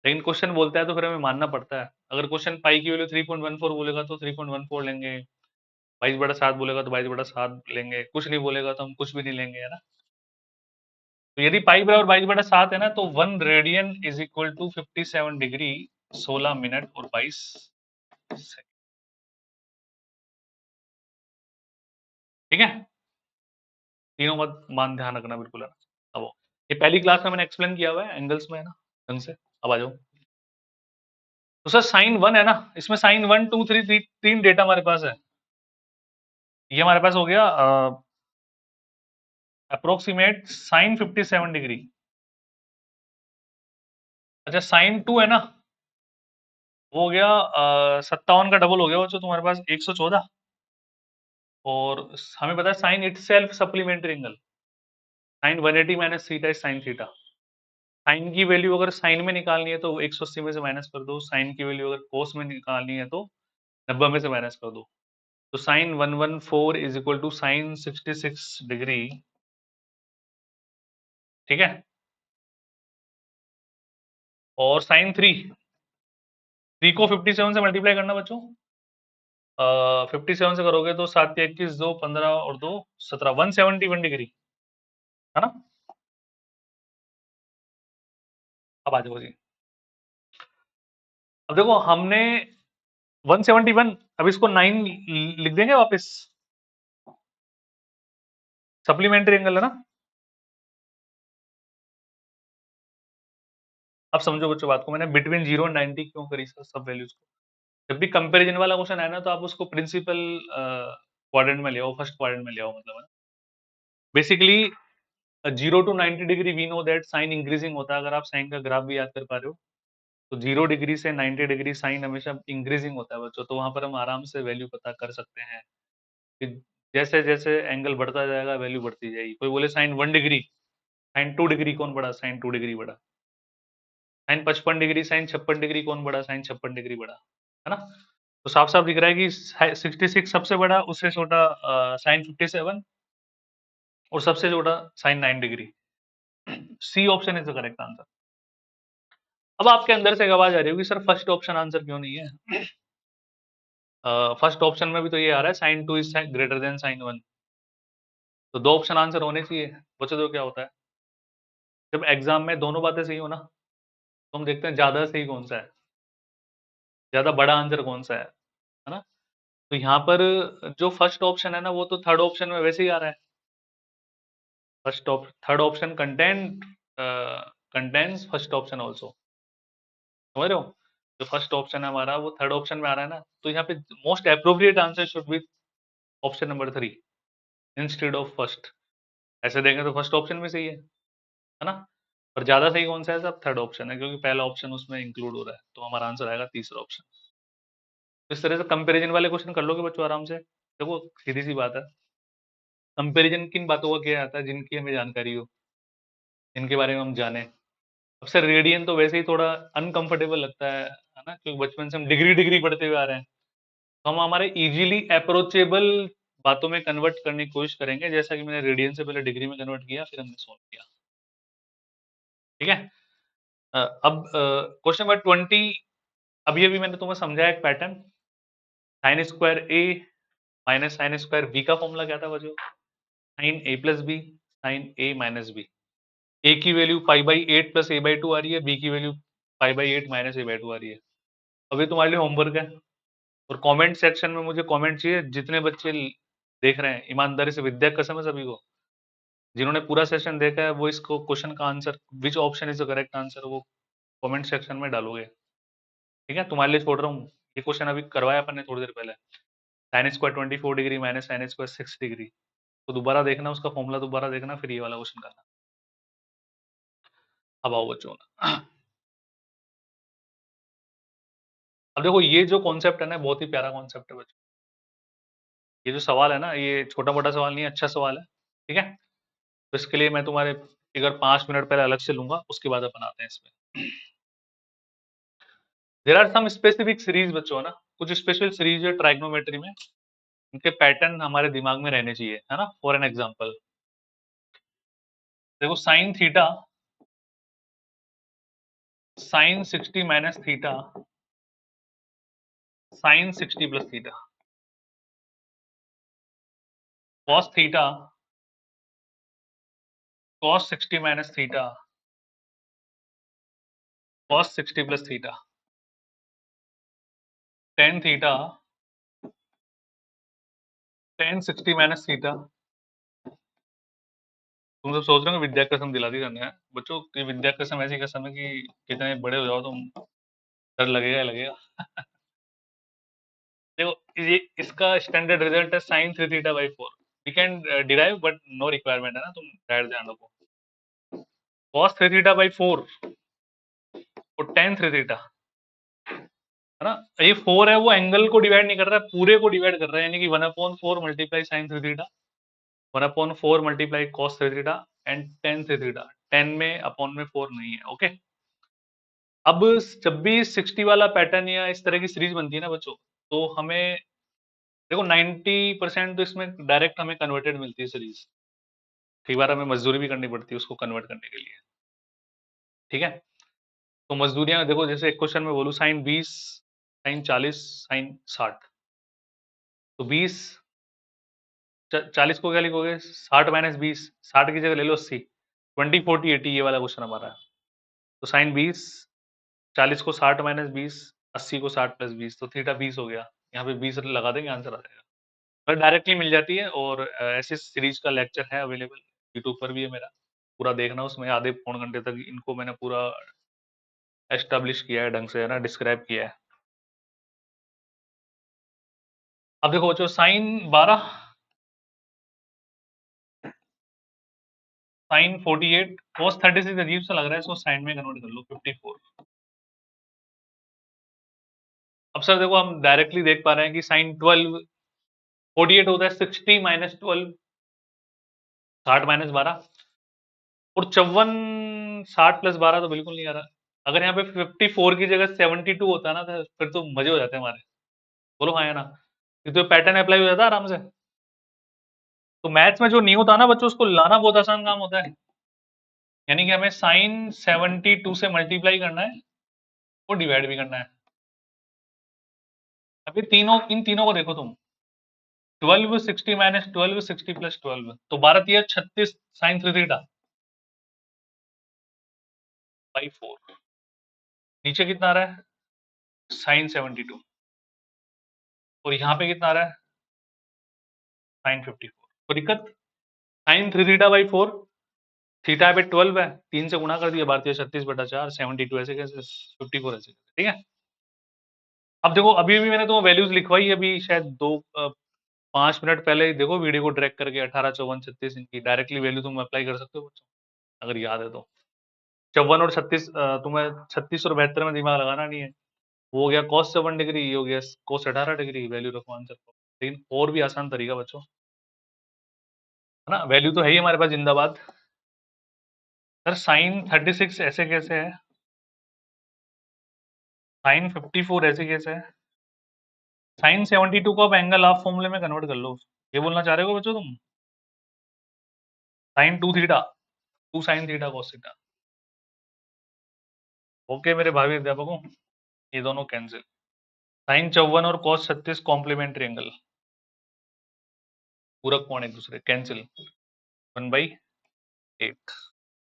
लेकिन क्वेश्चन बोलता है तो फिर हमें मानना पड़ता है। अगर क्वेश्चन पाई की वैल्यू 3.14 बोलेगा तो 3.14 लेंगे, 22/7 बोलेगा तो 22/7 लेंगे, कुछ नहीं बोलेगा तो हम कुछ भी नहीं लेंगे, है ना। तो यदि पाई बराबर 22/7 है ना, तो 1 radian is equal to 57 degree 16 minute और 22 सेकंड। ठीक है, तीनों का मान ध्यान रखना बिल्कुल, है ना। अब ये पहली क्लास में मैंने एक्सप्लेन किया हुआ है एंगल्स में, है ना, ढंग से। अब आ जाओ। तो सर साइन 1 है ना, इसमें साइन 1 2 3 तीन डेटा हमारे पास है। ये हमारे पास हो गया अप्रोक्सीमेट साइन 57 डिग्री। अच्छा साइन 2 है ना, वो हो गया 57 का डबल हो गया, वो जो तुम्हारे पास 114। और हमें पता है sine itself supplementary angle, sine 180 minus theta is sine theta. Sine की वैल्यू अगर साइन में निकालनी है तो 180 में से माइनस कर दो, साइन की वैल्यू अगर कोस में निकालनी है तो 90 में से माइनस कर दो। तो sine 114 is equal to sine 66 degree. ठीक है, और साइन 3 को 57 से मल्टीप्लाई करना बच्चों। 57 से करोगे तो 7 या 21 2 15 और 2 17, 171 डिग्री, है ना। अब आ जाओ जी। अब देखो हमने 171, अब इसको 9 लिख देंगे वापस, सप्लीमेंट्री एंगल, है ना। अब समझो बच्चों बात को, मैंने बिटवीन 0 और 90 क्यों करी सब वैल्यूज को। जब भी कंपैरिजन वाला क्वेश्चन है ना, तो आप उसको प्रिंसिपल क्वाड्रेंट में ले आओ, फर्स्ट क्वाड्रेंट में ले आओ, मतलब basically 0 to 90 degree we know that sine increasing होता है। अगर आप साइन का ग्राफ भी याद कर पा रहे हो तो 0 डिग्री से 90 डिग्री साइन हमेशा इंक्रीजिंग होता है बच्चों। तो वहां पर हम आराम से वैल्यू पता कर सकते हैं कि जैसे जैसे एंगल बढ़ता जाएगा वैल्यू बढ़ती जाएगी। कोई बोले साइन 1 डिग्री, साइन 2 डिग्री कौन बड़ा, साइन 2 डिग्री बड़ा। साइन 55 डिग्री, साइन 56 डिग्री कौन बड़ा, साइन 56 डिग्री बड़ा, है ना। तो साफ साफ दिख रहा है कि 66 सबसे बड़ा, उससे छोटा साइन 57, और सबसे छोटा sine 9 degree. C option is the correct answer. अब आपके अंदर से एक आवाज आ रही होगी, सर फर्स्ट ऑप्शन आंसर क्यों नहीं है। फर्स्ट ऑप्शन में भी तो ये आ रहा है sine 2 is greater than sine 1। तो 2 ऑप्शन आंसर होने चाहिए। बच्चों तो क्या होता है, जब एग्ज़ाम में दोनों बातें सही हो ना, तो हम देखते हैं ज़्यादा सही कौन-सा है, ज़्यादा बड़ा आंसर कौन-सा है ना? तो यहाँ पर जो फर्स्ट ऑप्शन है ना, वो तो थर्ड ऑप्शन में वैसे ही आ रहा है। Third option contains first option also, समझ रहे हो? जो फर्स्ट ऑप्शन है हमारा वो थर्ड ऑप्शन में आ रहा है ना, तो यहाँ पे most appropriate answer should be option number 3 instead of first. ऐसे देखें तो फर्स्ट ऑप्शन भी सही है ना? पर ज्यादा सही कौन सा है सब? थर्ड ऑप्शन है, क्योंकि पहला ऑप्शन उसमें इंक्लूड हो रहा है, तो हमारा आंसर आएगा तीसरा ऑप्शन। इस तरह से कंपैरिजन वाले क्वेश्चन कर लोगे बच्चों आराम से। देखो सीधी सी बात है, कंपैरिजन किन बातों का किया जाता है जिनकी हमें जानकारी हो, जिनके बारे में हम जाने। अब सर रेडियन तो वैसे ही थोड़ा अनकंफर्टेबल लगता है ना, क्योंकि बचपन से हम डिग्री डिग्री पढ़ते हुए आ रहे हैं, तो हम हमारे इजीली अप्रोचेबल बातों में कन्वर्ट करने की कोशिश करेंगे, जैसा कि मैंने रेडियन से पहले डिग्री में कन्वर्ट किया, फिर हमने सॉल्व किया। ठीक है। अब क्वेश्चन नंबर 20, अभी अभी मैंने तुम्हें समझाया एक पैटर्न, साइन स्क्वायर ए माइनस साइन स्क्वायर बी का फॉर्मूला क्या था बच्चों? साइन ए प्लस बी साइन ए माइनस बी। ए की value pi by 8 plus A by 2 आ रही है, बी की value pi by 8 minus A by 2 आ रही है। अभी तुम्हारे लिए होमवर्क है, और कमेंट सेक्शन में मुझे कमेंट चाहिए, जितने बच्चे देख रहे हैं ईमानदारी से, विद्या कसम है सभी को, जिन्होंने पूरा सेशन देखा है वो इसको क्वेश्चन का answer which option is the correct answer वो कमेंट सेक्शन में डालोगे। ठीक है, तुम्हारे लिए छोड़ रहा हूँ। ये क्वेश्चन अभी करवाया अपन ने थोड़ी देर पहले, sign square 24 degree minus sine square 6 degree, तो दोबारा देखना उसका फॉर्मूला, दोबारा देखना, फिर ये वाला क्वेश्चन करना। अब आओ बच्चों, अब देखो ये जो कॉन्सेप्ट है ना, बहुत ही प्यारा कॉन्सेप्ट है बच्चों। ये जो सवाल है ना, ये छोटा मोटा सवाल नहीं है, अच्छा सवाल है। ठीक है, तो इसके लिए मैं तुम्हारे अगर 5 मिनट पहले अलग से लूंगा, उसके बाद अपन आते हैं इसमें। There are some specific series बच्चों, है ना, कुछ स्पेशल सीरीज है ट्राइग्नोमेट्री में, इनके पैटर्न हमारे दिमाग में रहने चाहिए, है ना। फॉर एन एग्जांपल देखो, sine 60 minus theta sine 60 plus theta, cos theta cos 60 minus theta cos 60 plus theta, tan theta tan 60 minus theta. तुम सब सोच रहे हो विद्या कसम दिला दी करने है बच्चों की, विद्या कसम ऐसी कसम है कि कितने बड़े हो जाओ तुम, डर लगेगा ही लगेगा। देखो ये इसका स्टैंडर्ड रिजल्ट है sine 3 theta by 4, we can derive but no requirement, है ना, तुम डायरेक्ट ध्यान रखो। कॉस 3 थीटा बाई 4 और टेन 3 थीटा, है ना। ये 4 है, वो एंगल को डिवाइड नहीं कर रहा है, पूरे को डिवाइड कर रहा है, यानी कि 1/4 multiply sine 3 theta, 1/4 multiply cos 3 theta and tan 3 theta. 10 में अपॉन में 4 नहीं है, ओके। अब जब भी 60 वाला पैटर्न या इस तरह की सीरीज बनती है ना बच्चों, तो हमें देखो 90% तो इसमें डायरेक्ट हमें कन्वर्टेड मिलती है सीरीज, कई बार हमें मजदूरी भी करनी पड़ती है उसको कन्वर्ट करने के लिए। ठीक है, तो मजदूरियां देखो, जैसे एक क्वेश्चन में बोलूँ साइन 20 साइन 40 साइन 60, तो 20 40 को क्या लिखोगे? 60 माइनस 20, 60 की जगह ले लो 80, 20 40 80, ये वाला क्वेश्चन हमारा है। तो साइन 20 40 को 60 माइनस 20, 80 को 60 प्लस 20, तो थीटा 20 हो गया। यहाँ पे 20 लगा देंगे, आंसर आ जाएगा। पर डायरेक्टली मिल जाती है, और ऐसी सीरीज का लेक्चर है अवेलेबल, यूट्यूब पर भी है मेरा, पूरा देखना, उसमें आधे पौन घंटे तक इनको मैंने पूरा एस्टेब्लिश किया है ढंग से, है ना, डिस्क्राइब किया है। अब देखो बच्चों, साइन 12 साइन 48 cos 36 अजीब सा लग रहा है, इसको साइन में कन्वर्ट कर लो 54। अब सर देखो, हम डायरेक्टली देख पा रहे हैं कि साइन 12 48 होता है 60 माइनस 12, 60 माइनस 12, और 54 60 प्लस 12 तो बिल्कुल नहीं आ रहा। अगर यहाँ पे 54 की जगह 72 होता है ना, तो फिर तो मजे हो जाते हैं हमारे। बोलो हाँ या ना, तो पैटर्न अप्लाई हो जाता है आराम से। तो मैथ्स में जो नहीं होता ना बच्चों, उसको लाना बहुत आसान काम होता है। यानी कि हमें साइन 72 से मल्टीप्लाई करना है और डिवाइड भी करना है। अभी तीनों इन तीनों को देखो तुम, 12 60 माइनस 12 60 प्लस 12 तो 12 36 साइन 3 थीटा बाई 4। नीचे कितना आ रहा है साइन 72 और यहाँ पे कितना आ रहा है साइन 54। तो दिक्कत साइन 3 थीटा बाई 4 थीटा पे 12 है 3 से गुणा कर दिया 12 36/4 72 ऐसे कैसे 54 ऐसे कैसे, ठीक है। अब देखो अभी भी मैंने तो वैल्यूज लिखवाई अभी शायद 5 मिनट पहले ही देखो वीडियो को ट्रैक करके 18 54 36 इनकी डायरेक्टली वैल्यू तुम अप्लाई कर सकते हो बच्चों अगर याद है तो 54 और 36 तुम्हें 36 और 72 में दिमाग लगाना नहीं है। वो हो गया cos 7 डिग्री ये हो गया cos 18 डिग्री वैल्यू रखो आंसर को। लेकिन और भी आसान तरीका बच्चों है ना वैल्यू तो है ही हमारे पास जिंदाबाद। सर साइन 36 ऐसे कैसे है साइन 54 ऐसे कैसे है साइन 72 को आप एंगल हाफ फॉर्मूले में कन्वर्ट कर लो ये बोलना चाह रहे हो बच्चों तुम sine 2 theta 2 sine theta cos theta. Okay मेरे भावी अध्यापकों ये दोनों कैंसिल साइन 54 और cos 36 कॉम्प्लीमेंट्री एंगल पूरक कोण एक दूसरे कैंसिल 1/8।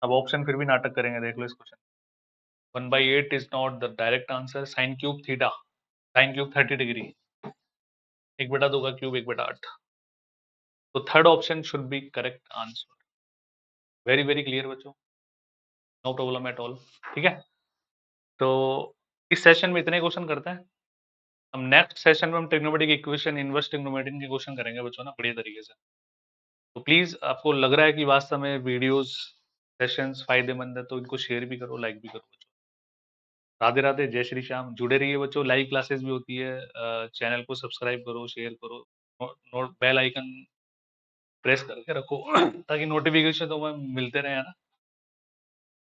अब ऑप्शन फिर भी नाटक करेंगे देख लो इस question 1/8 is not the direct answer sine cube theta sine cube 30 degree 1/2 का क्यूब 1/8 तो third option should be correct answer. Very very clear बच्चों नो प्रॉब्लम एट ऑल ठीक है। तो इस सेशन में इतने क्वेश्चन करते हैं हम नेक्स्ट सेशन में हम ट्रिग्नोमेट्रिक इक्वेशन इनवर्स ट्रिग्नोमेट्री के क्वेश्चन करेंगे बच्चों ना बढ़िया तरीके से। तो प्लीज आपको लग रहा है कि वास्तव में वीडियोस सेशंस फायदेमंद है तो इनको शेयर भी करो लाइक भी करो बच्चों। राधे राधे जय श्री श्याम जुड़े रहिए बच्चों लाइव क्लासेस भी होती है चैनल को सब्सक्राइब करो शेयर करो नोट बेल आइकन प्रेस करके रखो ताकि नोटिफिकेशन तुम्हें मिलते रहे है ना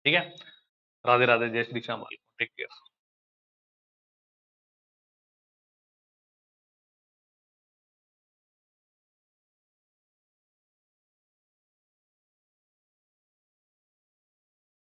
ठीक है। राधे राधे जय श्री श्याम। टेक